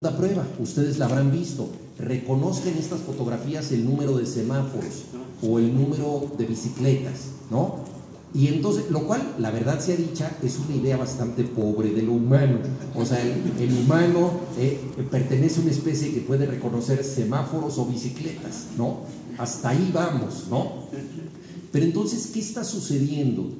La prueba, ustedes la habrán visto, reconozcan estas fotografías el número de semáforos o el número de bicicletas, ¿no? Y entonces, lo cual, la verdad sea dicha, es una idea bastante pobre de lo humano. O sea, el humano pertenece a una especie que puede reconocer semáforos o bicicletas, ¿no? Hasta ahí vamos, ¿no? Pero entonces, ¿qué está sucediendo?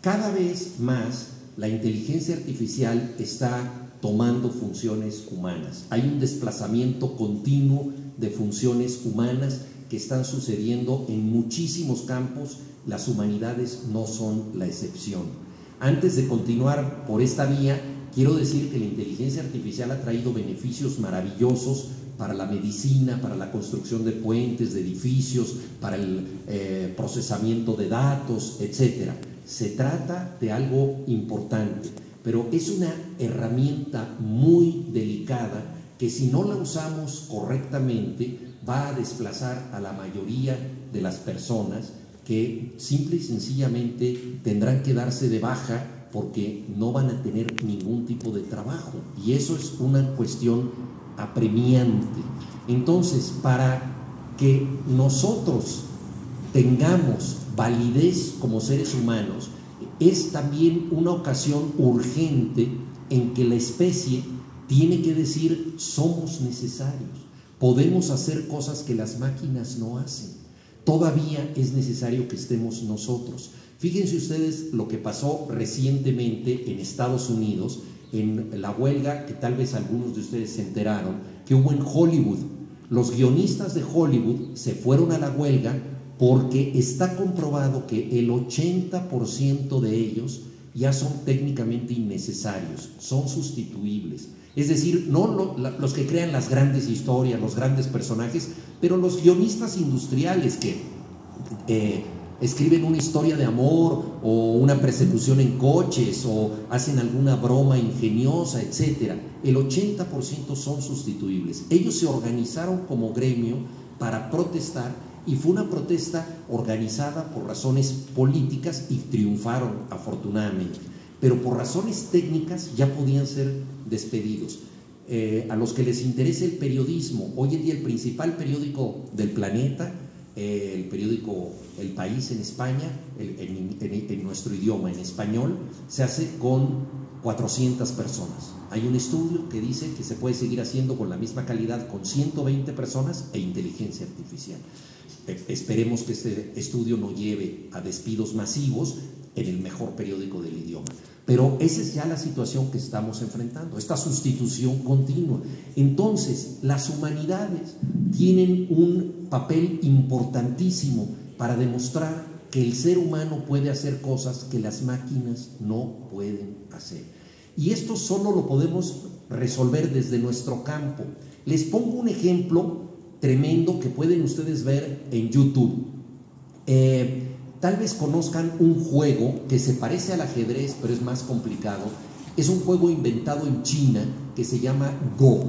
Cada vez más la inteligencia artificial está tomando funciones humanas. Hay un desplazamiento continuo de funciones humanas que están sucediendo en muchísimos campos. Las humanidades no son la excepción. Antes de continuar por esta vía, quiero decir que la inteligencia artificial ha traído beneficios maravillosos para la medicina, para la construcción de puentes, de edificios, para el procesamiento de datos, etc. Se trata de algo importante, pero es una herramienta muy delicada que si no la usamos correctamente va a desplazar a la mayoría de las personas que simple y sencillamente tendrán que darse de baja porque no van a tener ningún tipo de trabajo, y eso es una cuestión apremiante. Entonces, para que nosotros tengamos validez como seres humanos, es también una ocasión urgente en que la especie tiene que decir: somos necesarios, podemos hacer cosas que las máquinas no hacen, todavía es necesario que estemos nosotros. Fíjense ustedes lo que pasó recientemente en Estados Unidos, en la huelga que tal vez algunos de ustedes se enteraron, que hubo en Hollywood. Los guionistas de Hollywood se fueron a la huelga porque está comprobado que el 80% de ellos ya son técnicamente innecesarios, son sustituibles. Es decir, no los que crean las grandes historias, los grandes personajes, pero los guionistas industriales que escriben una historia de amor o una persecución en coches o hacen alguna broma ingeniosa, etc. El 80% son sustituibles. Ellos se organizaron como gremio para protestar, y fue una protesta organizada por razones políticas y triunfaron afortunadamente, pero por razones técnicas ya podían ser despedidos. A los que les interese el periodismo, hoy en día el principal periódico del planeta, el periódico El País en España, en nuestro idioma, en español, se hace con 400 personas. Hay un estudio que dice que se puede seguir haciendo con la misma calidad con 120 personas e inteligencia artificial. Esperemos que este estudio no lleve a despidos masivos en el mejor periódico del idioma. Pero esa es ya la situación que estamos enfrentando, esta sustitución continua. Entonces, las humanidades tienen un papel importantísimo para demostrar que el ser humano puede hacer cosas que las máquinas no pueden hacer. Y esto solo lo podemos resolver desde nuestro campo. Les pongo un ejemplo tremendo que pueden ustedes ver en YouTube. Tal vez conozcan un juego que se parece al ajedrez, pero es más complicado. Es un juego inventado en China que se llama Go.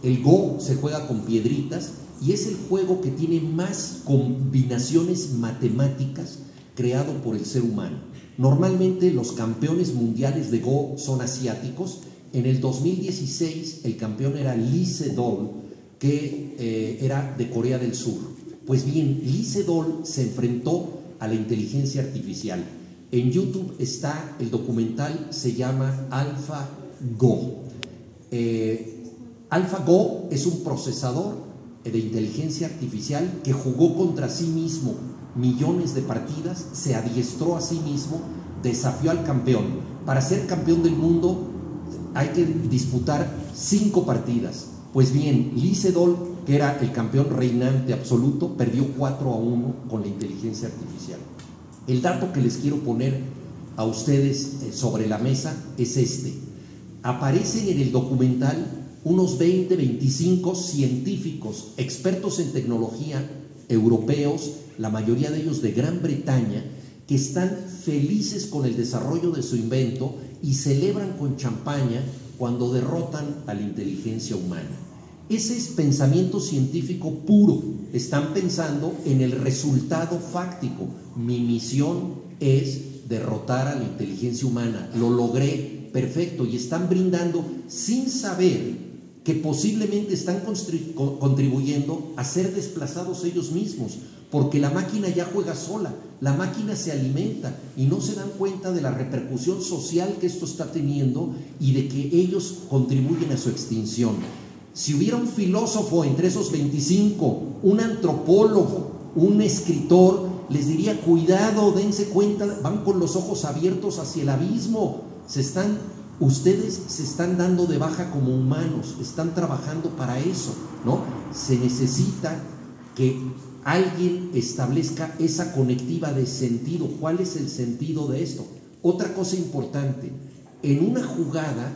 El Go se juega con piedritas y es el juego que tiene más combinaciones matemáticas creado por el ser humano. Normalmente los campeones mundiales de Go son asiáticos. En el 2016 el campeón era Lee Sedol, que era de Corea del Sur. Pues bien, Lee Sedol se enfrentó a la inteligencia artificial. En YouTube está el documental, se llama AlphaGo. AlphaGo es un procesador de inteligencia artificial que jugó contra sí mismo millones de partidas, se adiestró a sí mismo, desafió al campeón. Para ser campeón del mundo hay que disputar 5 partidas. Pues bien, Lee Sedol, que era el campeón reinante absoluto, perdió 4-1 con la inteligencia artificial. El dato que les quiero poner a ustedes sobre la mesa es este. Aparecen en el documental unos 20, 25 científicos, expertos en tecnología, europeos, la mayoría de ellos de Gran Bretaña, que están felices con el desarrollo de su invento y celebran con champaña cuando derrotan a la inteligencia humana. Ese es pensamiento científico puro. Están pensando en el resultado fáctico. Mi misión es derrotar a la inteligencia humana. Lo logré, perfecto. Y están brindando sin saber que posiblemente están contribuyendo a ser desplazados ellos mismos, porque la máquina ya juega sola, la máquina se alimenta y no se dan cuenta de la repercusión social que esto está teniendo y de que ellos contribuyen a su extinción. Si hubiera un filósofo entre esos 25, un antropólogo, un escritor, les diría: cuidado, dense cuenta, van con los ojos abiertos hacia el abismo, ustedes se están dando de baja como humanos, están trabajando para eso, ¿no? Se necesita que alguien establezca esa conectiva de sentido. ¿Cuál es el sentido de esto? Otra cosa importante, en una jugada,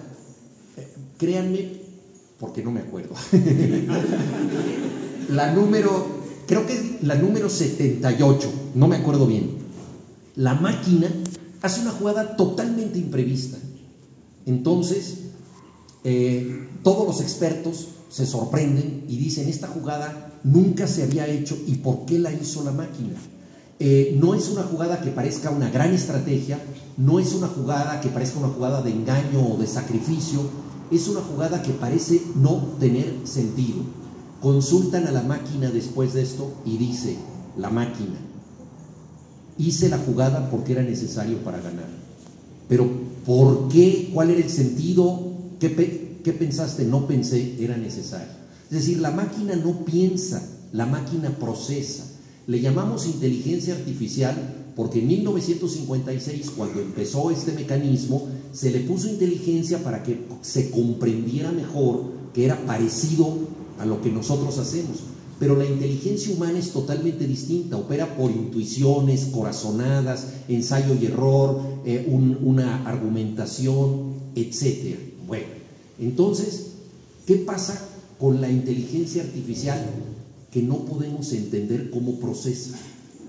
créanme, porque no me acuerdo, creo que es la número 78, no me acuerdo bien, la máquina hace una jugada totalmente imprevista. Entonces, todos los expertos se sorprenden y dicen: esta jugada nunca se había hecho, ¿y por qué la hizo la máquina? No es una jugada que parezca una gran estrategia, no es una jugada que parezca una jugada de engaño o de sacrificio, es una jugada que parece no tener sentido. Consultan a la máquina después de esto y dice la máquina: hice la jugada porque era necesario para ganar. Pero ¿por qué? ¿Cuál era el sentido? ¿Qué pensaste? No pensé, era necesario. Es decir, la máquina no piensa, la máquina procesa. Le llamamos inteligencia artificial porque en 1956, cuando empezó este mecanismo, se le puso inteligencia para que se comprendiera mejor que era parecido a lo que nosotros hacemos. Pero la inteligencia humana es totalmente distinta, opera por intuiciones, corazonadas, ensayo y error, una argumentación, etc. Bueno, entonces, ¿qué pasa con la inteligencia artificial? Que no podemos entender cómo procesa.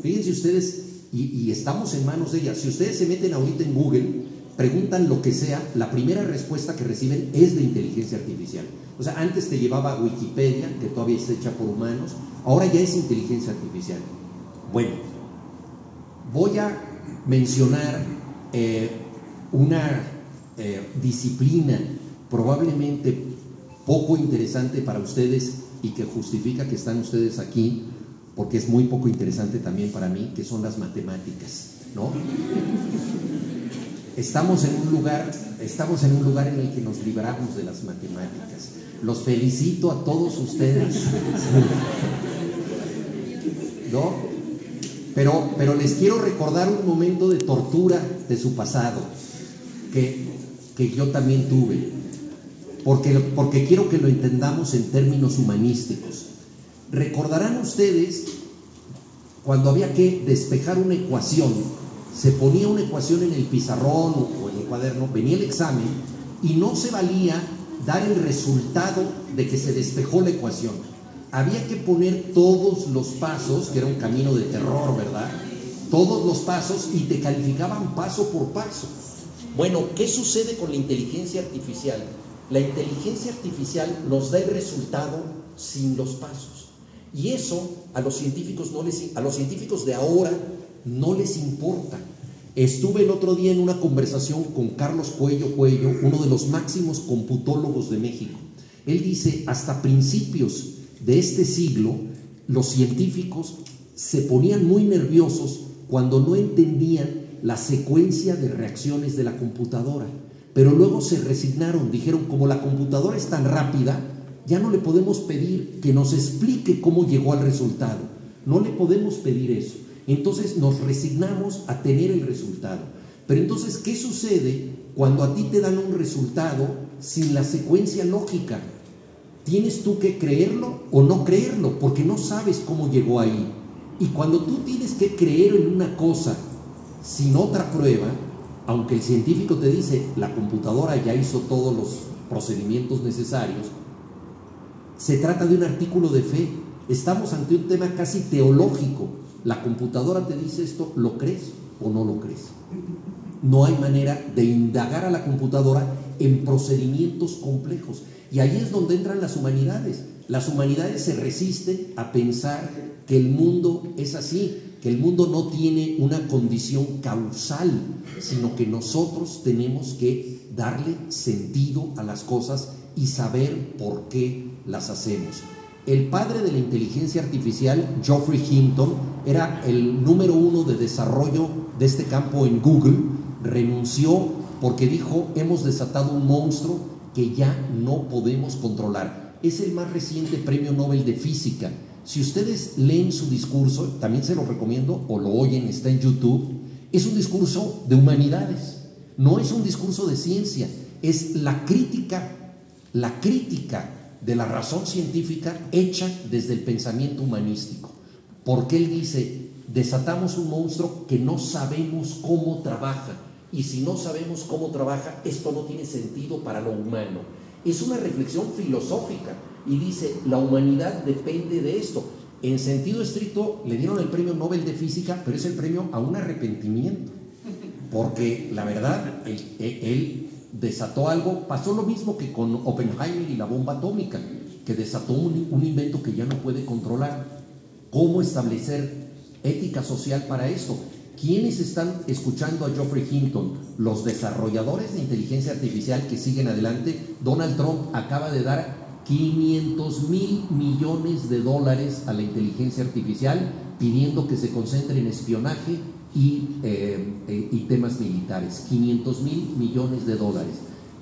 Fíjense ustedes, y estamos en manos de ella. Si ustedes se meten ahorita en Google, preguntan lo que sea, la primera respuesta que reciben es de inteligencia artificial. O sea, antes te llevaba a Wikipedia, que todavía es hecha por humanos, ahora ya es inteligencia artificial. Bueno, voy a mencionar una disciplina probablemente poco interesante para ustedes y que justifica que están ustedes aquí, porque es muy poco interesante también para mí, que son las matemáticas, ¿no? Estamos en un lugar en el que nos libramos de las matemáticas. Los felicito a todos ustedes, ¿no? Pero les quiero recordar un momento de tortura de su pasado que yo también tuve, porque quiero que lo entendamos en términos humanísticos. Recordarán ustedes cuando había que despejar una ecuación, se ponía una ecuación en el pizarrón o en el cuaderno, venía el examen y no se valía dar el resultado de que se despejó la ecuación. Había que poner todos los pasos, que era un camino de terror, ¿verdad? Todos los pasos, y te calificaban paso por paso. Bueno, ¿qué sucede con la inteligencia artificial? La inteligencia artificial nos da el resultado sin los pasos. Y eso a los científicos de ahora no les importa. Estuve el otro día en una conversación con Carlos Cuello, uno de los máximos computólogos de México. Él dice: hasta principios de este siglo, los científicos se ponían muy nerviosos cuando no entendían la secuencia de reacciones de la computadora. Pero luego se resignaron, dijeron: como la computadora es tan rápida, ya no le podemos pedir que nos explique cómo llegó al resultado. No le podemos pedir eso. Entonces nos resignamos a tener el resultado. Pero entonces, ¿qué sucede cuando a ti te dan un resultado sin la secuencia lógica? Tienes tú que creerlo o no creerlo, porque no sabes cómo llegó ahí. Y cuando tú tienes que creer en una cosa sin otra prueba, aunque el científico te dice: la computadora ya hizo todos los procedimientos necesarios, se trata de un artículo de fe. Estamos ante un tema casi teológico. La computadora te dice esto, ¿lo crees o no lo crees? No hay manera de indagar a la computadora en procedimientos complejos. Y ahí es donde entran las humanidades. Las humanidades se resisten a pensar que el mundo es así, que el mundo no tiene una condición causal, sino que nosotros tenemos que darle sentido a las cosas y saber por qué las hacemos. El padre de la inteligencia artificial, Geoffrey Hinton, era el número 1 de desarrollo de este campo en Google. Renunció porque dijo: hemos desatado un monstruo que ya no podemos controlar. Es el más reciente premio Nobel de Física. Si ustedes leen su discurso, también se lo recomiendo, o lo oyen, está en YouTube, es un discurso de humanidades, no es un discurso de ciencia, es la crítica de la razón científica hecha desde el pensamiento humanístico, porque él dice: desatamos un monstruo que no sabemos cómo trabaja, y si no sabemos cómo trabaja, esto no tiene sentido para lo humano. Es una reflexión filosófica, y dice: la humanidad depende de esto. En sentido estricto le dieron el premio Nobel de Física, pero es el premio a un arrepentimiento, porque la verdad, él desató algo. Pasó lo mismo que con Oppenheimer y la bomba atómica, que desató un invento que ya no puede controlar. ¿Cómo establecer ética social para esto? ¿Quiénes están escuchando a Geoffrey Hinton? Los desarrolladores de inteligencia artificial que siguen adelante. Donald Trump acaba de dar $500,000 millones a la inteligencia artificial, pidiendo que se concentre en espionaje y temas militares. $500,000 millones.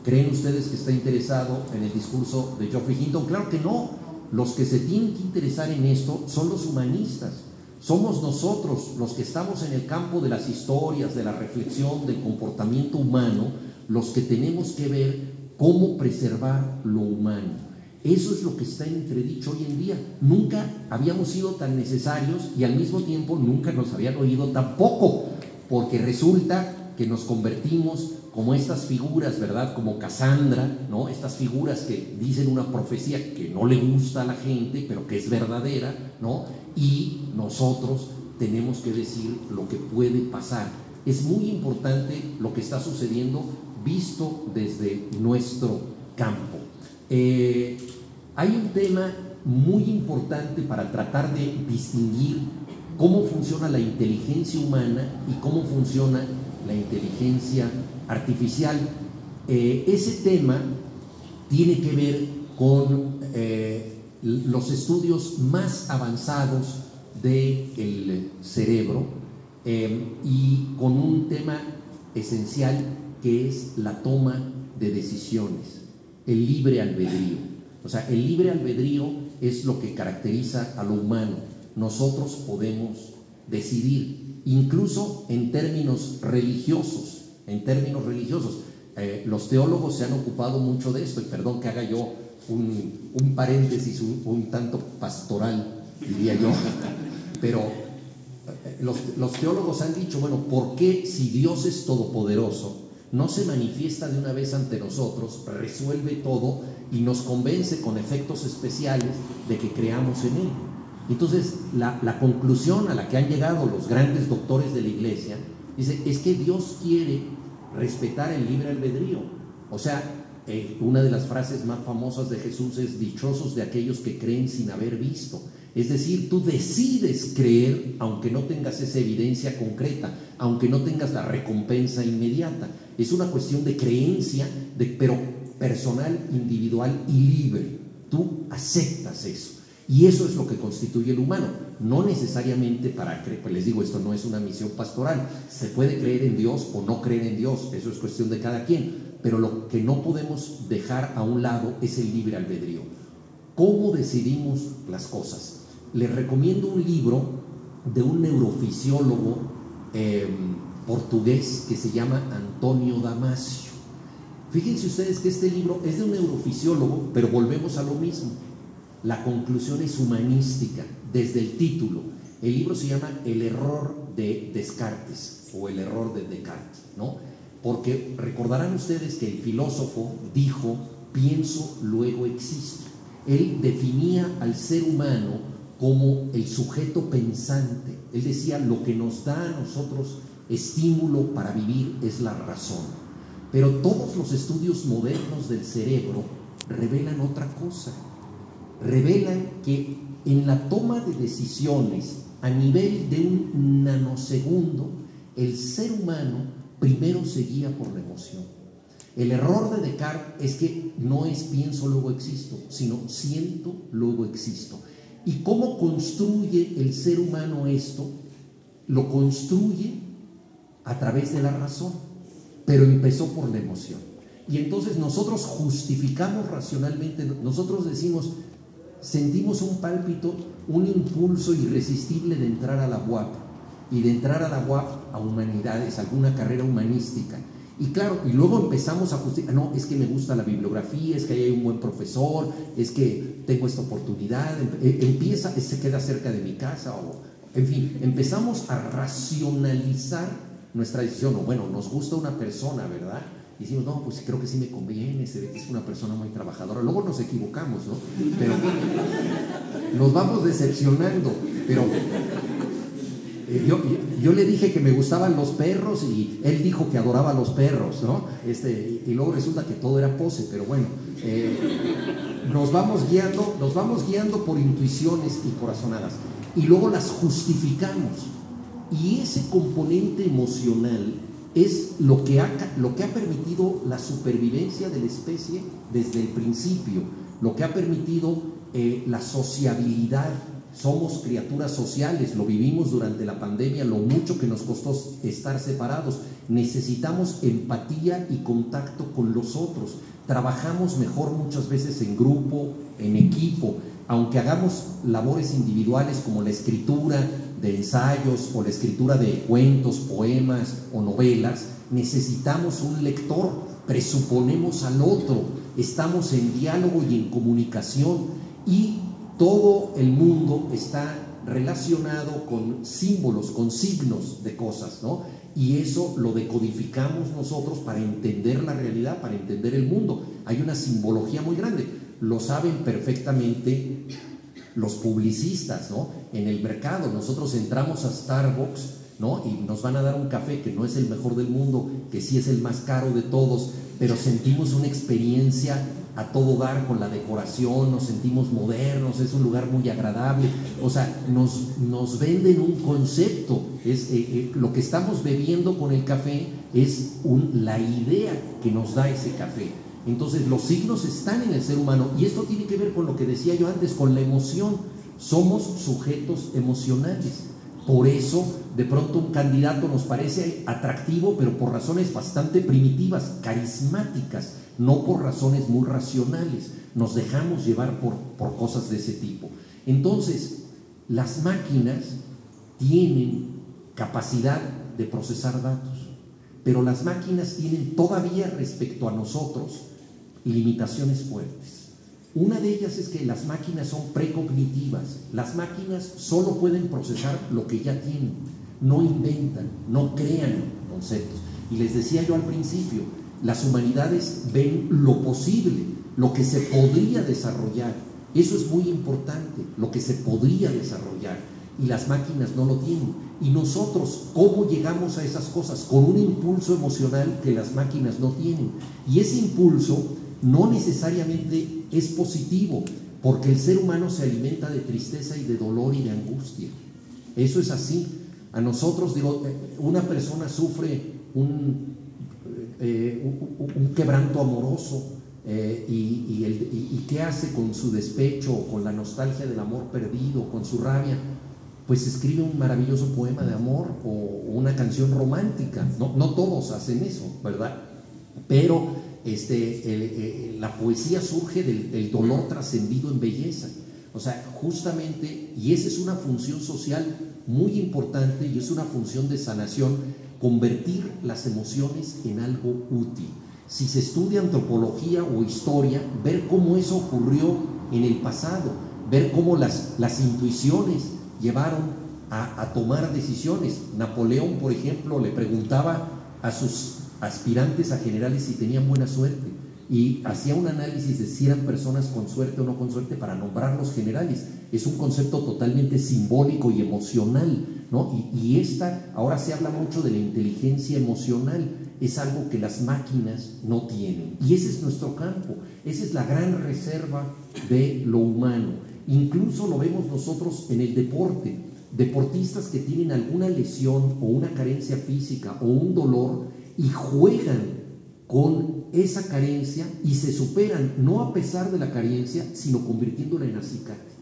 ¿Creen ustedes que está interesado en el discurso de Geoffrey Hinton? Claro que no. Los que se tienen que interesar en esto son los humanistas. Somos nosotros los que estamos en el campo de las historias, de la reflexión, del comportamiento humano, los que tenemos que ver cómo preservar lo humano. Eso es lo que está en entredicho hoy en día. Nunca habíamos sido tan necesarios y al mismo tiempo nunca nos habían oído tampoco, porque resulta que nos convertimos como estas figuras, ¿verdad? Como Cassandra, ¿no? Estas figuras que dicen una profecía que no le gusta a la gente, pero que es verdadera, ¿no? Y nosotros tenemos que decir lo que puede pasar. Es muy importante lo que está sucediendo visto desde nuestro campo. Hay un tema muy importante para tratar de distinguir cómo funciona la inteligencia humana y cómo funciona la inteligencia artificial. Ese tema tiene que ver con los estudios más avanzados del cerebro y con un tema esencial que es la toma de decisiones, el libre albedrío. O sea, el libre albedrío es lo que caracteriza a lo humano. Nosotros podemos decidir, incluso en términos religiosos. Los teólogos se han ocupado mucho de esto, y perdón que haga yo un paréntesis un tanto pastoral, diría yo, pero los teólogos han dicho: bueno, ¿por qué, si Dios es todopoderoso, no se manifiesta de una vez ante nosotros, resuelve todo y nos convence con efectos especiales de que creamos en Él? Entonces, la conclusión a la que han llegado los grandes doctores de la Iglesia dice: es que Dios quiere respetar el libre albedrío. O sea, una de las frases más famosas de Jesús es: dichosos de aquellos que creen sin haber visto. Es decir, tú decides creer aunque no tengas esa evidencia concreta, aunque no tengas la recompensa inmediata. Es una cuestión de creencia, pero personal, individual y libre. Tú aceptas eso. Y eso es lo que constituye el humano. No necesariamente para creer, pues les digo, esto no es una misión pastoral. Se puede creer en Dios o no creer en Dios, eso es cuestión de cada quien. Pero lo que no podemos dejar a un lado es el libre albedrío. ¿Cómo decidimos las cosas? Les recomiendo un libro de un neurofisiólogo portugués que se llama Antonio Damasio. Fíjense ustedes que este libro es de un neurofisiólogo, pero volvemos a lo mismo. La conclusión es humanística desde el título. El libro se llama El error de Descartes, o El error de Descartes, ¿no? Porque recordarán ustedes que el filósofo dijo: pienso, luego existo. Él definía al ser humano como el sujeto pensante. Él decía: lo que nos da a nosotros estímulo para vivir es la razón. Pero todos los estudios modernos del cerebro revelan otra cosa. Revelan que en la toma de decisiones a nivel de un nanosegundo, el ser humano primero se guía por la emoción. El error de Descartes es que no es pienso, luego existo, sino siento, luego existo. ¿Y cómo construye el ser humano esto? Lo construye a través de la razón, pero empezó por la emoción. Y entonces nosotros justificamos racionalmente, nosotros decimos, sentimos un pálpito, un impulso irresistible de entrar a la UAP, y de entrar a la UAP a humanidades, alguna carrera humanística. Y claro, y luego empezamos a justificar, no, es que me gusta la bibliografía, es que ahí hay un buen profesor, es que tengo esta oportunidad, empieza, se queda cerca de mi casa, o en fin, empezamos a racionalizar nuestra decisión, o bueno, nos gusta una persona, ¿verdad? Y decimos, no, pues creo que sí me conviene, se ve que es una persona muy trabajadora. Luego nos equivocamos, ¿no? Pero nos vamos decepcionando. Pero yo le dije que me gustaban los perros y él dijo que adoraba los perros, ¿no? Y luego resulta que todo era pose, pero bueno, nos vamos guiando por intuiciones y corazonadas. Y luego las justificamos. Y ese componente emocional es lo que ha permitido la supervivencia de la especie desde el principio, lo que ha permitido la sociabilidad. Somos criaturas sociales, lo vivimos durante la pandemia, lo mucho que nos costó estar separados. Necesitamos empatía y contacto con los otros. Trabajamos mejor muchas veces en grupo, en equipo, aunque hagamos labores individuales como la escritura de ensayos o la escritura de cuentos, poemas o novelas. Necesitamos un lector, presuponemos al otro, estamos en diálogo y en comunicación, y todo el mundo está relacionado con símbolos, con signos de cosas, ¿no? Y eso lo decodificamos nosotros para entender la realidad, para entender el mundo. Hay una simbología muy grande, lo saben perfectamente los publicistas, ¿no? En el mercado, nosotros entramos a Starbucks, ¿no? Y nos van a dar un café que no es el mejor del mundo, que sí es el más caro de todos, pero sentimos una experiencia a todo dar con la decoración, nos sentimos modernos, es un lugar muy agradable. O sea, nos venden un concepto, lo que estamos bebiendo con el café es la idea que nos da ese café. Entonces los signos están en el ser humano, y esto tiene que ver con lo que decía yo antes, con la emoción. Somos sujetos emocionales. Por eso de pronto un candidato nos parece atractivo, pero por razones bastante primitivas, carismáticas, no por razones muy racionales. Nos dejamos llevar por cosas de ese tipo. Entonces las máquinas tienen capacidad de procesar datos, pero las máquinas tienen todavía, respecto a nosotros, limitaciones fuertes. Una de ellas es que las máquinas son precognitivas. Las máquinas solo pueden procesar lo que ya tienen, no inventan, no crean conceptos. Y les decía yo al principio, las humanidades ven lo posible, lo que se podría desarrollar. Eso es muy importante, lo que se podría desarrollar, y las máquinas no lo tienen. Y nosotros, ¿cómo llegamos a esas cosas? Con un impulso emocional que las máquinas no tienen. Y ese impulso no necesariamente es positivo, porque el ser humano se alimenta de tristeza y de dolor y de angustia. Eso es así. A nosotros, digo, una persona sufre un quebranto amoroso, y ¿qué hace con su despecho, con la nostalgia del amor perdido, con su rabia? Pues escribe un maravilloso poema de amor o una canción romántica. No todos hacen eso, ¿verdad? Pero la poesía surge del dolor trascendido en belleza. O sea, justamente, y esa es una función social muy importante, y es una función de sanación, convertir las emociones en algo útil. Si se estudia antropología o historia, ver cómo eso ocurrió en el pasado, ver cómo las intuiciones llevaron a tomar decisiones. Napoleón, por ejemplo, le preguntaba a sus aspirantes a generales si tenían buena suerte, y hacía un análisis de si eran personas con suerte o no con suerte para nombrarlos generales. Es un concepto totalmente simbólico y emocional, ¿no? Y ahora se habla mucho de la inteligencia emocional. Es algo que las máquinas no tienen, y ese es nuestro campo, esa es la gran reserva de lo humano. Incluso lo vemos nosotros en el deporte. Deportistas que tienen alguna lesión o una carencia física o un dolor y juegan con esa carencia y se superan, no a pesar de la carencia, sino convirtiéndola en acicate.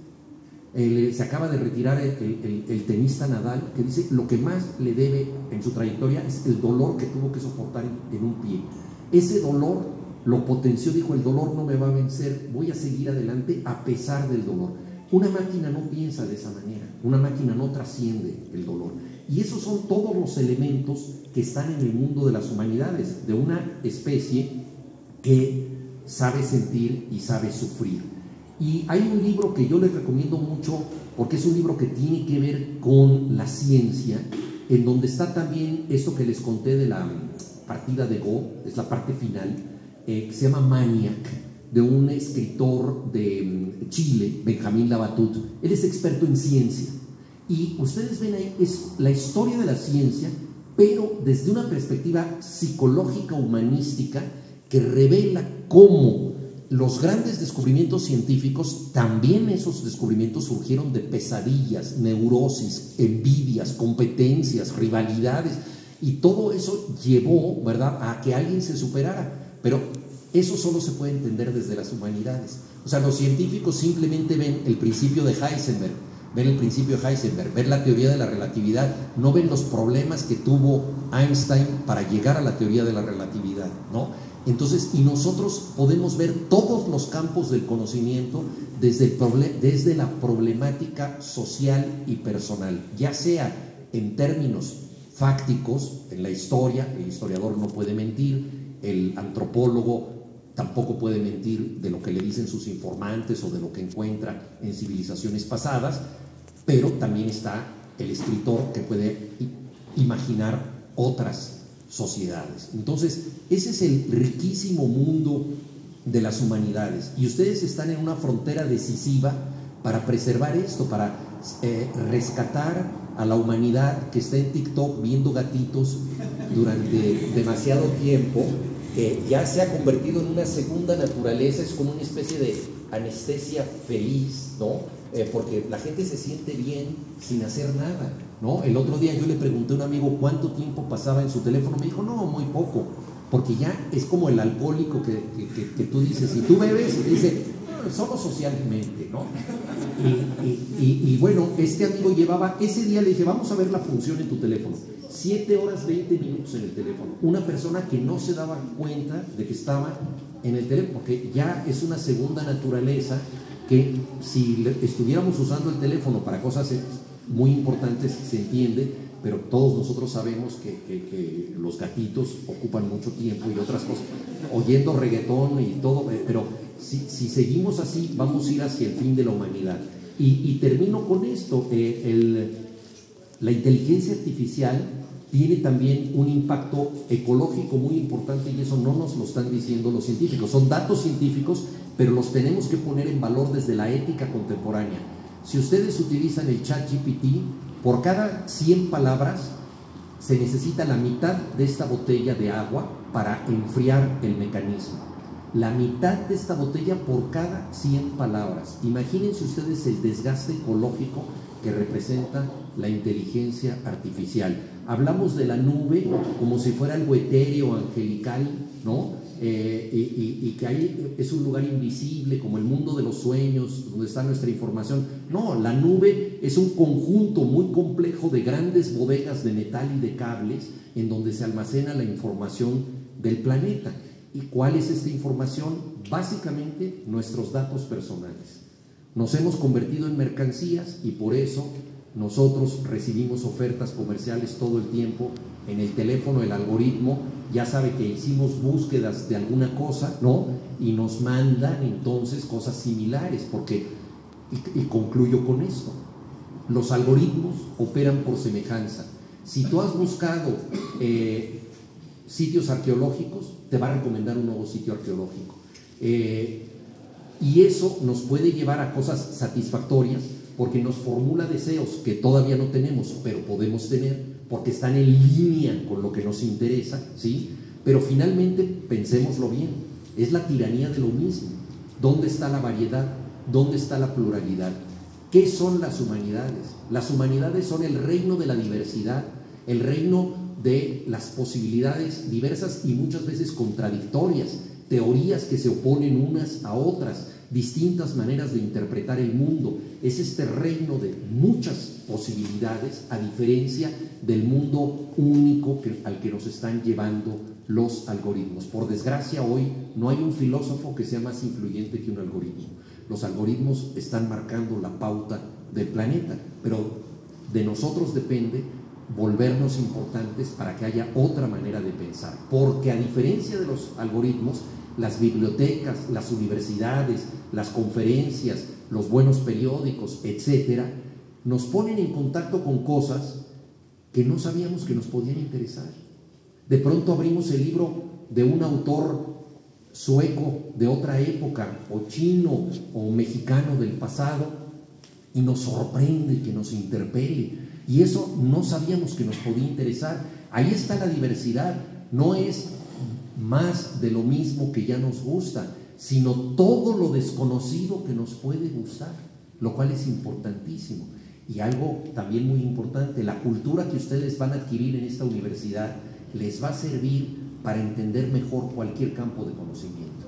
Se acaba de retirar el tenista Nadal, que dice lo que más le debe en su trayectoria es el dolor que tuvo que soportar en un pie. Ese dolor lo potenció, dijo, el dolor no me va a vencer, voy a seguir adelante a pesar del dolor. Una máquina no piensa de esa manera, una máquina no trasciende el dolor. Y esos son todos los elementos que están en el mundo de las humanidades, de una especie que sabe sentir y sabe sufrir. Y hay un libro que yo les recomiendo mucho, porque es un libro que tiene que ver con la ciencia, en donde está también esto que les conté de la partida de Go, es la parte final, que se llama Maniac, de un escritor de Chile, Benjamín Labatut. Él es experto en ciencia. Y ustedes ven ahí, es la historia de la ciencia, pero desde una perspectiva psicológica, humanística, que revela cómo los grandes descubrimientos científicos, también esos descubrimientos surgieron de pesadillas, neurosis, envidias, competencias, rivalidades, y todo eso llevó, ¿verdad?, a que alguien se superara. Pero eso solo se puede entender desde las humanidades. O sea, los científicos simplemente ven el principio de Heisenberg, ven la teoría de la relatividad, no ven los problemas que tuvo Einstein para llegar a la teoría de la relatividad, ¿no? Entonces, y nosotros podemos ver todos los campos del conocimiento desde la problemática social y personal, ya sea en términos fácticos, en la historia, el historiador no puede mentir, el antropólogo tampoco puede mentir de lo que le dicen sus informantes o de lo que encuentra en civilizaciones pasadas, pero también está el escritor que puede imaginar otras sociedades. Entonces, ese es el riquísimo mundo de las humanidades, y ustedes están en una frontera decisiva para preservar esto, para rescatar a la humanidad que está en TikTok viendo gatitos durante demasiado tiempo, que ya se ha convertido en una segunda naturaleza, es como una especie de anestesia feliz, ¿no? Porque la gente se siente bien sin hacer nada, ¿no? El otro día yo le pregunté a un amigo cuánto tiempo pasaba en su teléfono, me dijo, no, muy poco, porque ya es como el alcohólico que tú dices, si tú bebes, y te dice, solo socialmente, ¿no? Y bueno, este amigo llevaba, ese día le dije, vamos a ver la función en tu teléfono, 7 horas 20 minutos en el teléfono, una persona que no se daba cuenta de que estaba en el teléfono, porque ya es una segunda naturaleza que si estuviéramos usando el teléfono para cosas muy importantes se entiende, pero todos nosotros sabemos que los gatitos ocupan mucho tiempo y otras cosas, oyendo reggaetón y todo, pero si seguimos así vamos a ir hacia el fin de la humanidad. Y termino con esto, la inteligencia artificial tiene también un impacto ecológico muy importante, y eso no nos lo están diciendo los científicos, son datos científicos, pero los tenemos que poner en valor desde la ética contemporánea. Si ustedes utilizan el ChatGPT, por cada 100 palabras se necesita la mitad de esta botella de agua para enfriar el mecanismo. La mitad de esta botella por cada 100 palabras. Imagínense ustedes el desgaste ecológico que representa la inteligencia artificial. Hablamos de la nube como si fuera algo etéreo, angelical, ¿no? Y que ahí es un lugar invisible, como el mundo de los sueños, donde está nuestra información. No, la nube es un conjunto muy complejo de grandes bodegas de metal y de cables en donde se almacena la información del planeta. ¿Y cuál es esta información? Básicamente nuestros datos personales. Nos hemos convertido en mercancías y por eso nosotros recibimos ofertas comerciales todo el tiempo. En el teléfono el algoritmo ya sabe que hicimos búsquedas de alguna cosa, ¿no? Y nos mandan entonces cosas similares, porque, y concluyo con esto, los algoritmos operan por semejanza. Si tú has buscado sitios arqueológicos, te va a recomendar un nuevo sitio arqueológico. Y eso nos puede llevar a cosas satisfactorias, porque nos formula deseos que todavía no tenemos, pero podemos tener, porque están en línea con lo que nos interesa, ¿sí? Pero finalmente, pensémoslo bien, es la tiranía de lo mismo. ¿Dónde está la variedad? ¿Dónde está la pluralidad? ¿Qué son las humanidades? Las humanidades son el reino de la diversidad, el reino de las posibilidades diversas y muchas veces contradictorias, teorías que se oponen unas a otras, distintas maneras de interpretar el mundo. Es este reino de muchas posibilidades, a diferencia del mundo único al que nos están llevando los algoritmos. Por desgracia, hoy no hay un filósofo que sea más influyente que un algoritmo. Los algoritmos están marcando la pauta del planeta, pero de nosotros depende volvernos importantes para que haya otra manera de pensar, porque a diferencia de los algoritmos, las bibliotecas, las universidades, las conferencias, los buenos periódicos, etcétera, nos ponen en contacto con cosas que no sabíamos que nos podían interesar. De pronto abrimos el libro de un autor sueco de otra época, o chino, o mexicano del pasado, y nos sorprende que nos interpele, y eso no sabíamos que nos podía interesar. Ahí está la diversidad, no es más de lo mismo que ya nos gusta, sino todo lo desconocido que nos puede gustar, lo cual es importantísimo. Y algo también muy importante, la cultura que ustedes van a adquirir en esta universidad les va a servir para entender mejor cualquier campo de conocimiento.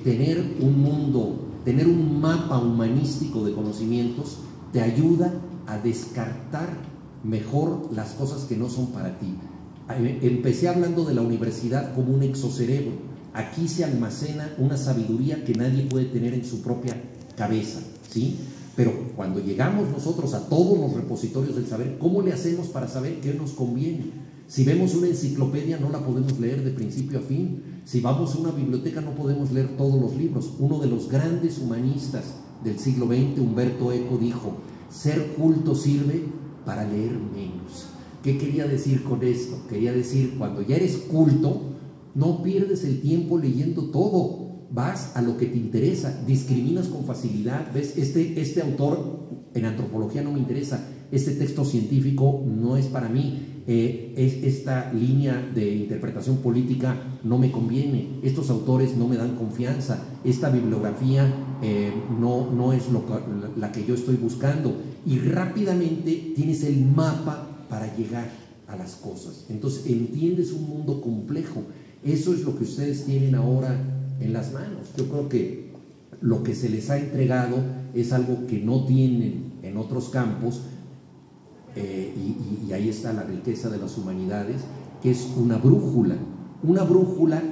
Tener un mundo, tener un mapa humanístico de conocimientos te ayuda a descartar mejor las cosas que no son para ti. Empecé hablando de la universidad como un exocerebro. Aquí se almacena una sabiduría que nadie puede tener en su propia cabeza, ¿sí? Pero cuando llegamos nosotros a todos los repositorios del saber, ¿cómo le hacemos para saber qué nos conviene? Si vemos una enciclopedia no la podemos leer de principio a fin. Si vamos a una biblioteca no podemos leer todos los libros. Uno de los grandes humanistas del siglo XX, Umberto Eco, dijo: ser culto sirve para leer menos. ¿Qué quería decir con esto? Quería decir, cuando ya eres culto, no pierdes el tiempo leyendo todo, vas a lo que te interesa, discriminas con facilidad. ¿Ves? Este autor en antropología no me interesa, este texto científico no es para mí, esta línea de interpretación política no me conviene, estos autores no me dan confianza, esta bibliografía no es la que yo estoy buscando, y rápidamente tienes el mapa para llegar a las cosas. Entonces entiendes un mundo complejo. Eso es lo que ustedes tienen ahora en las manos. Yo creo que lo que se les ha entregado es algo que no tienen en otros campos, y ahí está la riqueza de las humanidades, que es una brújula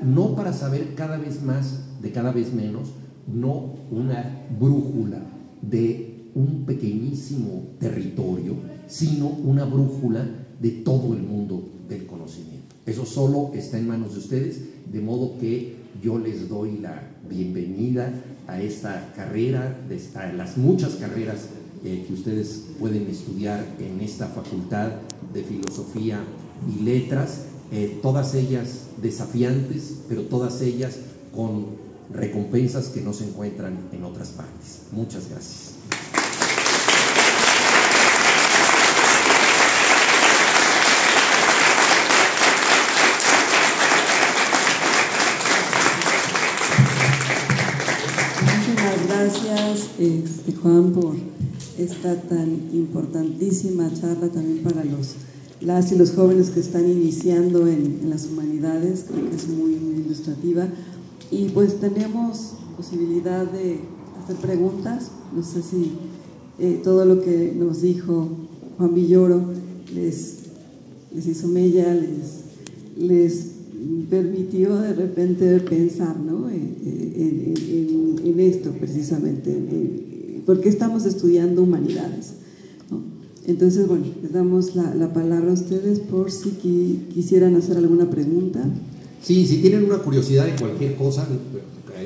no para saber cada vez más de cada vez menos, no una brújula de un pequeñísimo territorio, sino una brújula de todo el mundo del conocimiento. Eso solo está en manos de ustedes, de modo que yo les doy la bienvenida a esta carrera, a las muchas carreras que ustedes pueden estudiar en esta Facultad de Filosofía y Letras, todas ellas desafiantes, pero todas ellas con recompensas que no se encuentran en otras partes. Muchas gracias. Gracias, Juan, por esta tan importantísima charla también para las y los jóvenes que están iniciando en las humanidades. Creo que es muy, muy ilustrativa. Y pues tenemos posibilidad de hacer preguntas. No sé si todo lo que nos dijo Juan Villoro les hizo mella, les permitió de repente pensar, ¿no? en esto precisamente, porque estamos estudiando humanidades, ¿no? Entonces, bueno, les damos la palabra a ustedes por si quisieran hacer alguna pregunta. Sí, si tienen una curiosidad de cualquier cosa,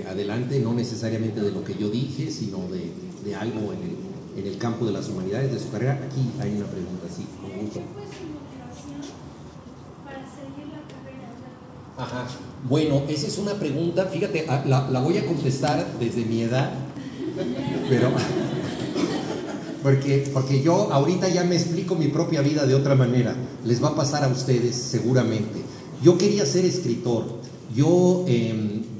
adelante, no necesariamente de lo que yo dije, sino de algo en el campo de las humanidades, de su carrera. Aquí hay una pregunta, sí, con gusto. Ajá. Bueno, esa es una pregunta, fíjate, la voy a contestar desde mi edad, pero porque yo ahorita ya me explico mi propia vida de otra manera, les va a pasar a ustedes seguramente. Yo quería ser escritor, yo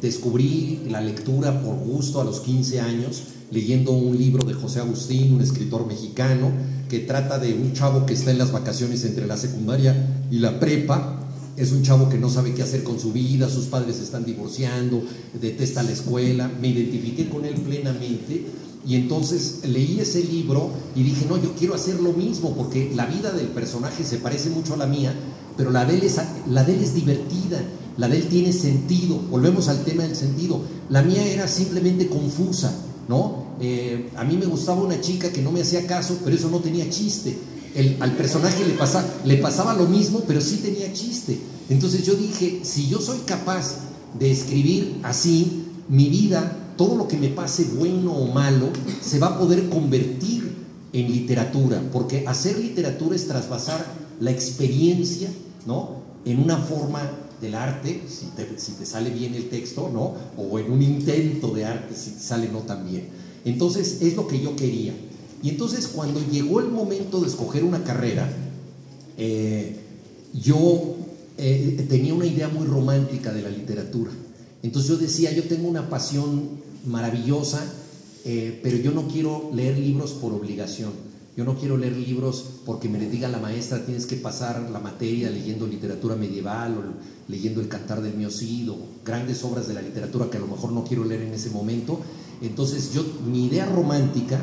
descubrí la lectura por gusto a los 15 años, leyendo un libro de José Agustín, un escritor mexicano, que trata de un chavo que está en las vacaciones entre la secundaria y la prepa. Es un chavo que no sabe qué hacer con su vida, sus padres se están divorciando, detesta la escuela. Me identifiqué con él plenamente y entonces leí ese libro y dije, no, yo quiero hacer lo mismo, porque la vida del personaje se parece mucho a la mía, pero la de él es divertida, la de él tiene sentido. Volvemos al tema del sentido. La mía era simplemente confusa, ¿no? A mí me gustaba una chica que no me hacía caso, pero eso no tenía chiste. Al personaje le pasaba lo mismo, pero sí tenía chiste. Entonces yo dije, si yo soy capaz de escribir así, mi vida, todo lo que me pase, bueno o malo, se va a poder convertir en literatura, porque hacer literatura es trasvasar la experiencia, ¿no?, en una forma del arte, si te sale bien el texto, ¿no?, o en un intento de arte, si te sale no tan bien. Entonces es lo que yo quería. Y entonces cuando llegó el momento de escoger una carrera, yo tenía una idea muy romántica de la literatura. Entonces yo decía, yo tengo una pasión maravillosa, pero yo no quiero leer libros por obligación. Yo no quiero leer libros porque me le diga la maestra, tienes que pasar la materia leyendo literatura medieval o leyendo El Cantar del Mío Cid, o grandes obras de la literatura que a lo mejor no quiero leer en ese momento. Entonces mi idea romántica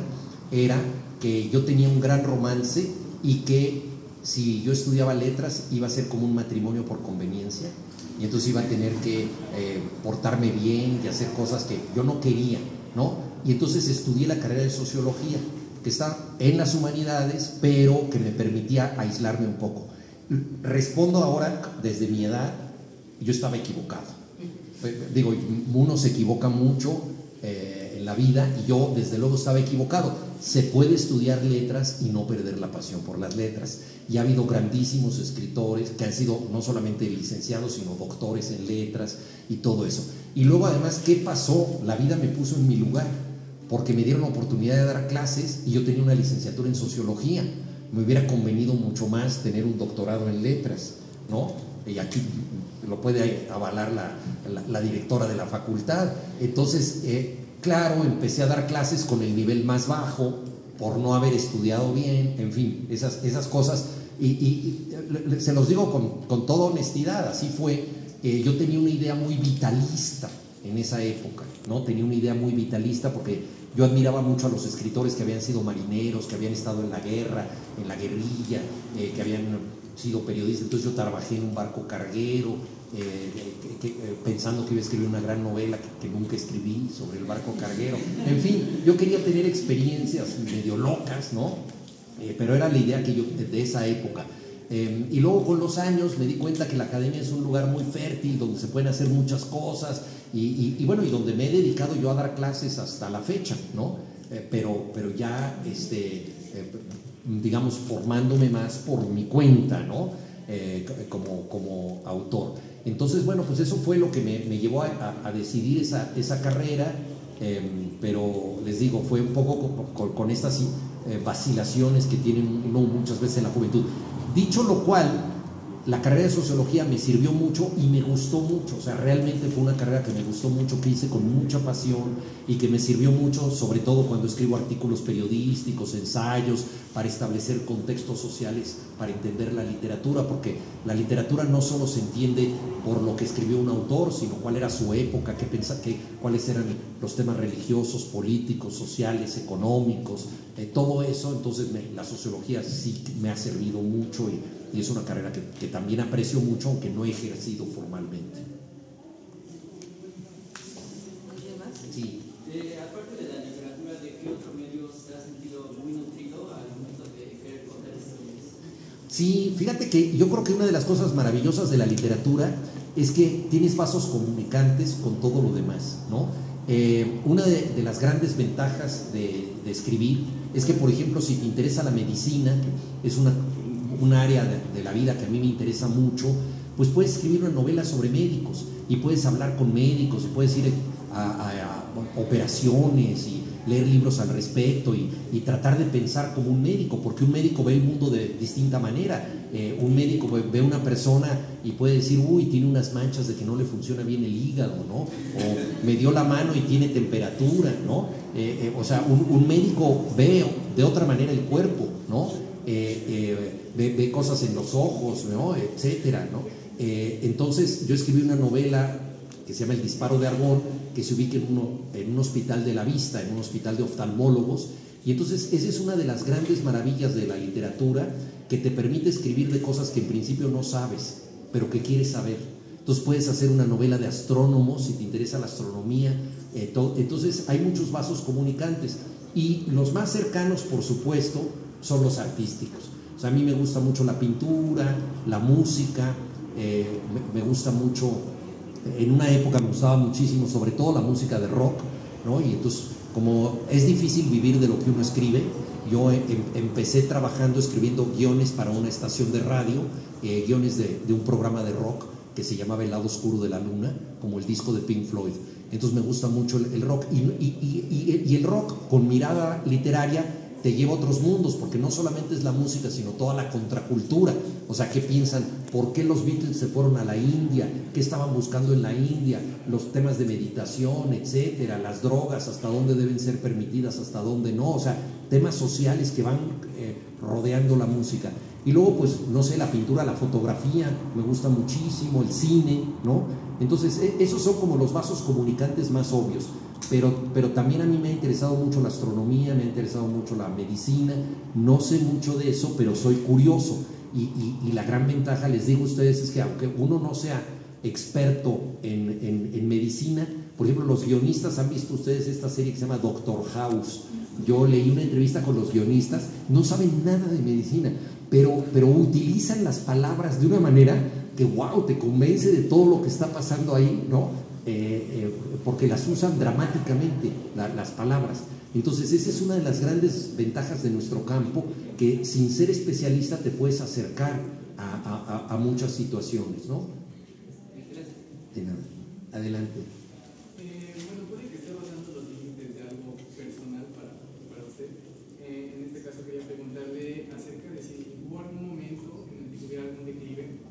era que yo tenía un gran romance y que si yo estudiaba letras iba a ser como un matrimonio por conveniencia, y entonces iba a tener que portarme bien y hacer cosas que yo no quería, ¿no? Y entonces estudié la carrera de sociología, que está en las humanidades, pero que me permitía aislarme un poco. Respondo ahora desde mi edad, yo estaba equivocado. Digo, uno se equivoca mucho en la vida, y yo desde luego estaba equivocado. Se puede estudiar letras y no perder la pasión por las letras, y ha habido grandísimos escritores que han sido no solamente licenciados sino doctores en letras y todo eso. Y luego además, ¿qué pasó? La vida me puso en mi lugar, porque me dieron la oportunidad de dar clases y yo tenía una licenciatura en sociología. Me hubiera convenido mucho más tener un doctorado en letras, ¿no? Y aquí lo puede avalar la directora de la facultad. Entonces, claro, empecé a dar clases con el nivel más bajo por no haber estudiado bien, en fin, esas cosas. Y se los digo con toda honestidad, así fue. Yo tenía una idea muy vitalista en esa época, ¿no? Tenía una idea muy vitalista porque yo admiraba mucho a los escritores que habían sido marineros, que habían estado en la guerra, en la guerrilla, que habían sido periodistas. Entonces yo trabajé en un barco carguero, pensando que iba a escribir una gran novela que nunca escribí sobre el barco carguero. En fin, yo quería tener experiencias medio locas, ¿no? Pero era la idea que yo de esa época. Y luego con los años me di cuenta que la academia es un lugar muy fértil donde se pueden hacer muchas cosas, y bueno, y donde me he dedicado yo a dar clases hasta la fecha, ¿no? Pero ya digamos, formándome más por mi cuenta, ¿no? Como autor. Entonces, bueno, pues eso fue lo que me llevó a decidir esa carrera, pero les digo, fue un poco con estas vacilaciones que tienen uno muchas veces en la juventud. Dicho lo cual, la carrera de sociología me sirvió mucho y me gustó mucho. O sea, realmente fue una carrera que me gustó mucho, que hice con mucha pasión y que me sirvió mucho, sobre todo cuando escribo artículos periodísticos, ensayos, para establecer contextos sociales, para entender la literatura, porque la literatura no solo se entiende por lo que escribió un autor, sino cuál era su época, cuáles eran los temas religiosos, políticos, sociales, económicos, todo eso. Entonces la sociología sí me ha servido mucho, y es una carrera que también aprecio mucho, aunque no he ejercido formalmente. Sí. Aparte de la literatura, ¿de qué otro medio te has sentido muy nutrido al momento de querer contar historias? Sí, fíjate que yo creo que una de las cosas maravillosas de la literatura es que tienes vasos comunicantes con todo lo demás, ¿no? Una de las grandes ventajas de escribir es que, por ejemplo, si te interesa la medicina, es un área de la vida que a mí me interesa mucho, pues puedes escribir una novela sobre médicos y puedes hablar con médicos y puedes ir a operaciones y leer libros al respecto y tratar de pensar como un médico, porque un médico ve el mundo de distinta manera. Un médico ve a una persona y puede decir, uy, tiene unas manchas de que no le funciona bien el hígado, ¿no? O me dio la mano y tiene temperatura, ¿no? O sea, un médico ve de otra manera el cuerpo, ¿no? ve cosas en los ojos, ¿no? Etcétera, ¿no? Entonces yo escribí una novela que se llama El disparo de Argón, que se ubica en un hospital de la vista, en un hospital de oftalmólogos, y entonces esa es una de las grandes maravillas de la literatura, que te permite escribir de cosas que en principio no sabes, pero que quieres saber. Entonces puedes hacer una novela de astrónomos si te interesa la astronomía. Entonces hay muchos vasos comunicantes, y los más cercanos, por supuesto, son los artísticos. O sea, a mí me gusta mucho la pintura, la música, me gusta mucho, en una época me gustaba muchísimo, sobre todo la música de rock, ¿no? Y entonces, como es difícil vivir de lo que uno escribe, yo empecé trabajando escribiendo guiones para una estación de radio, guiones de un programa de rock que se llamaba El lado oscuro de la luna, como el disco de Pink Floyd. Entonces me gusta mucho el rock, y el rock con mirada literaria te lleva a otros mundos, porque no solamente es la música, sino toda la contracultura. O sea, ¿qué piensan? ¿Por qué los Beatles se fueron a la India? ¿Qué estaban buscando en la India? Los temas de meditación, etcétera, las drogas, hasta dónde deben ser permitidas, hasta dónde no. O sea, temas sociales que van rodeando la música. Y luego, pues, no sé, la pintura, la fotografía, me gusta muchísimo, el cine, ¿no? Entonces, esos son como los vasos comunicantes más obvios. Pero también a mí me ha interesado mucho la astronomía, me ha interesado mucho la medicina. No sé mucho de eso, pero soy curioso. Y la gran ventaja, les digo a ustedes, es que aunque uno no sea experto en medicina, por ejemplo, los guionistas, ¿han visto ustedes esta serie que se llama Doctor House? Yo leí una entrevista con los guionistas, no saben nada de medicina, pero utilizan las palabras de una manera que, wow, te convence de todo lo que está pasando ahí, ¿no? Porque las usan dramáticamente, las palabras. Entonces esa es una de las grandes ventajas de nuestro campo, que sin ser especialista te puedes acercar a muchas situaciones, ¿no? De nada. Adelante. Bueno, puede que esté rozando los límites de algo personal para usted. En este caso quería preguntarle acerca de si hubo algún momento en el que tuviera algún declive,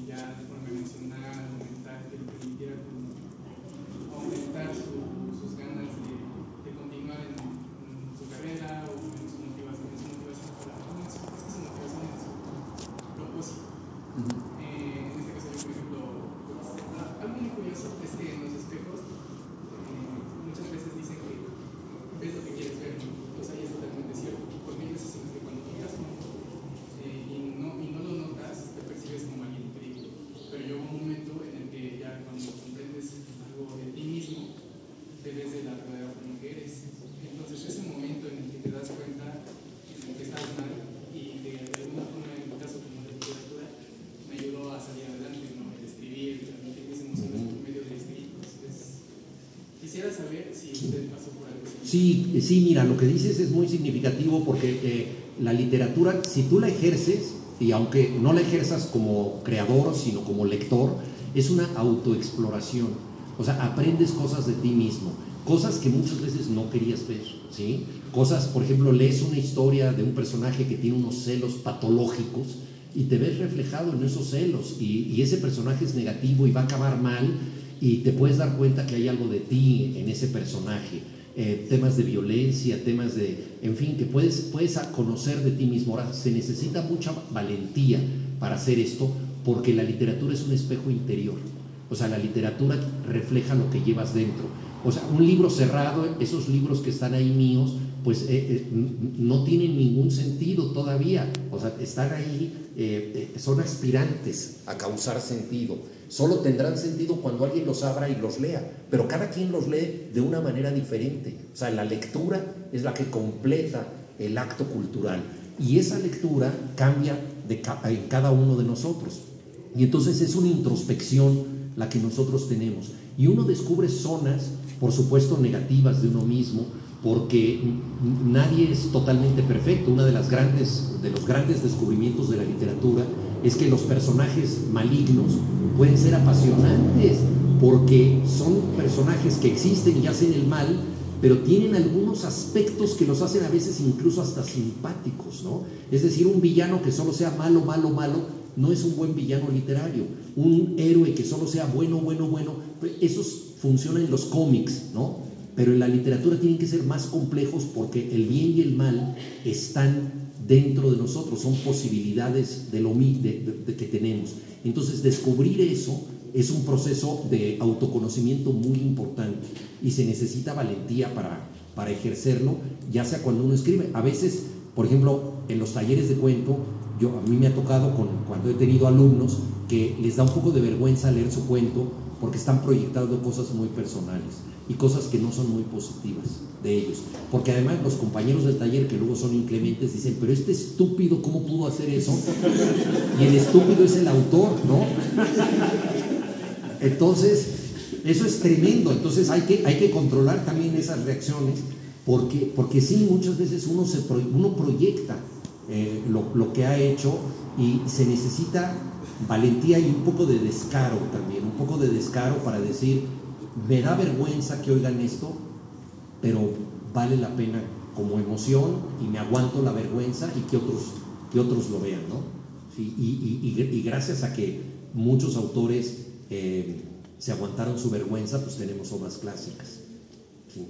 ya de forma emocional o mental, que le permitiera aumentar sus ganas de continuar en su carrera o en su motivación, en su propósito. En este caso yo, por ejemplo, algo muy curioso es que en los espejos muchas veces dicen que ves lo que quieres ver, ¿no? O sea, y es totalmente cierto, porque hay veces en las que cuando miras y no lo notas, te percibes como alguien increíble. Pero llega un momento en el que ya cuando comprendes algo de ti mismo, te ves de la verdadera forma que eres. Entonces ese momento en el que te das cuenta en el que estás mal, y de alguna forma, en mi caso como de literatura, me ayudó a salir adelante, ¿no? El escribir, transmitir mis emociones por medio de escritos. Quisiera saber si usted pasó por algo así. Sí, mira, lo que dices es muy significativo, porque la literatura, si tú la ejerces, y aunque no la ejerzas como creador, sino como lector, es una autoexploración. O sea, aprendes cosas de ti mismo, cosas que muchas veces no querías ver, ¿sí? Cosas, por ejemplo, lees una historia de un personaje que tiene unos celos patológicos y te ves reflejado en esos celos, y ese personaje es negativo y va a acabar mal, y te puedes dar cuenta que hay algo de ti en ese personaje. Temas de violencia, temas de, en fin, que puedes conocer de ti mismo. Ahora, se necesita mucha valentía para hacer esto, porque la literatura es un espejo interior. O sea, la literatura refleja lo que llevas dentro. O sea, un libro cerrado, esos libros que están ahí míos, pues no tienen ningún sentido todavía. O sea, están ahí, son aspirantes a causar sentido. Solo tendrán sentido cuando alguien los abra y los lea, pero cada quien los lee de una manera diferente. O sea, la lectura es la que completa el acto cultural, y esa lectura cambia en cada uno de nosotros, y entonces es una introspección la que nosotros tenemos, y uno descubre zonas, por supuesto, negativas de uno mismo, porque nadie es totalmente perfecto. Uno de los grandes descubrimientos de la literatura es que los personajes malignos pueden ser apasionantes, porque son personajes que existen y hacen el mal, pero tienen algunos aspectos que los hacen a veces incluso hasta simpáticos, ¿no? Es decir, un villano que solo sea malo, malo, malo, no es un buen villano literario. Un héroe que solo sea bueno, bueno, bueno, esos funcionan en los cómics, ¿no? pero en la literatura tienen que ser más complejos porque el bien y el mal están dentro de nosotros, son posibilidades de que tenemos. Entonces, descubrir eso es un proceso de autoconocimiento muy importante y se necesita valentía para ejercerlo, ya sea cuando uno escribe. A veces, por ejemplo, en los talleres de cuento, a mí me ha tocado cuando he tenido alumnos que les da un poco de vergüenza leer su cuento porque están proyectando cosas muy personales y cosas que no son muy positivas de ellos, porque además los compañeros del taller, que luego son inclementes, dicen, pero este estúpido, ¿cómo pudo hacer eso? Y el estúpido es el autor, ¿no? Entonces, eso es tremendo. Entonces hay que controlar también esas reacciones, porque sí, muchas veces uno proyecta lo que ha hecho, y se necesita valentía y un poco de descaro también, un poco de descaro para decir, me da vergüenza que oigan esto, pero vale la pena como emoción y me aguanto la vergüenza y que otros lo vean, ¿no? Sí, y gracias a que muchos autores se aguantaron su vergüenza, pues tenemos obras clásicas. Sí.